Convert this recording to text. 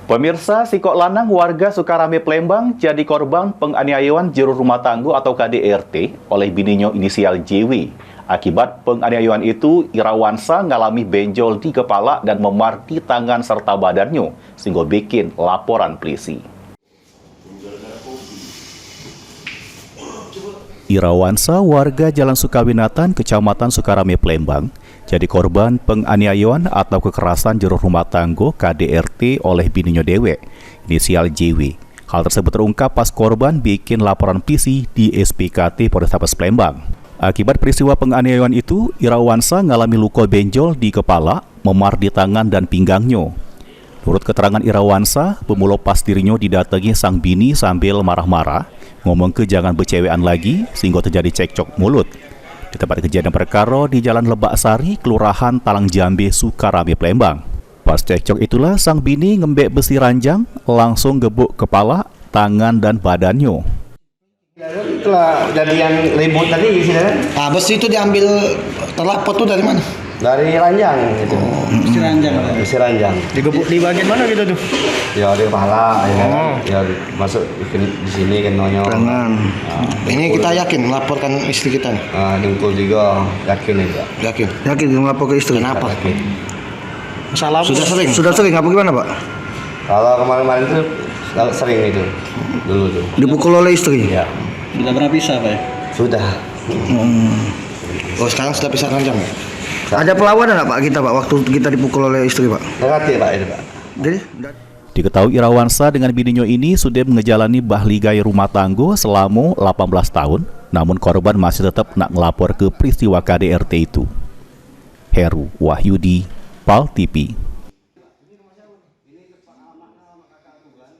Pemirsa, si kok lanang warga Sukarame Plembang jadi korban penganiayaan juru rumah tangga atau KDRT oleh bininya inisial JW. Akibat penganiayaan itu, Irawansa ngalami benjol di kepala dan memar di tangan serta badannya, sehingga bikin laporan polisi. Irawansa, warga Jalan Sukawinatan, Kecamatan Sukarame Plembang, jadi korban penganiayaan atau kekerasan juru rumah tangga KDRT oleh bininya dewek, inisial JW. Hal tersebut terungkap pas korban bikin laporan polisi di SPKT Polrestabes Plembang. Akibat peristiwa penganiayaan itu, Irawansa ngalami luka benjol di kepala, memar di tangan dan pinggangnya. Menurut keterangan Irawansa, pemula pas dirinya didatangi sang bini sambil marah-marah, ngomong ke jangan bercewean lagi, sehingga terjadi cekcok mulut. Di tempat kejadian perkara di Jalan Lebak Sari, Kelurahan Talang Jambe, Sukarame, Plembang. Pas cekcok itulah sang bini ngembek besi ranjang, langsung gebuk kepala, tangan dan badannya. Itulah kejadian ribut tadi sih kan? Ah, besi itu diambil terlapor tuh dari mana? Dari ranjang gitu. Besi ranjang. Besi ranjang. Digebuk di bagian mana gitu tuh? Ya di kepala ya masuk di sini kan nonyo. Tangan. Ini kita yakin melaporkan istri kita nih. Dengkul juga yakin itu. Yakin melapor ke istri. Kenapa? Masalah sudah sering apa gimana, Pak? Kalau kemarin-kemarin itu sering itu. Dulu tuh. Dipukul oleh istri. Iya. Sudah pernah pisah, Pak? Sudah. Oh, sekarang sudah pisah ranjang. Ada perlawanan nggak Pak kita Pak waktu kita dipukul oleh istri Pak? Negatif Pak itu Pak. Jadi Diketahui Irawansa dengan bininya ini sudah menjalani bahligai rumah tangga selama 18 tahun, namun korban masih tetap nak ngelapor ke peristiwa KDRT itu. Heru Wahyudi, PAL TV.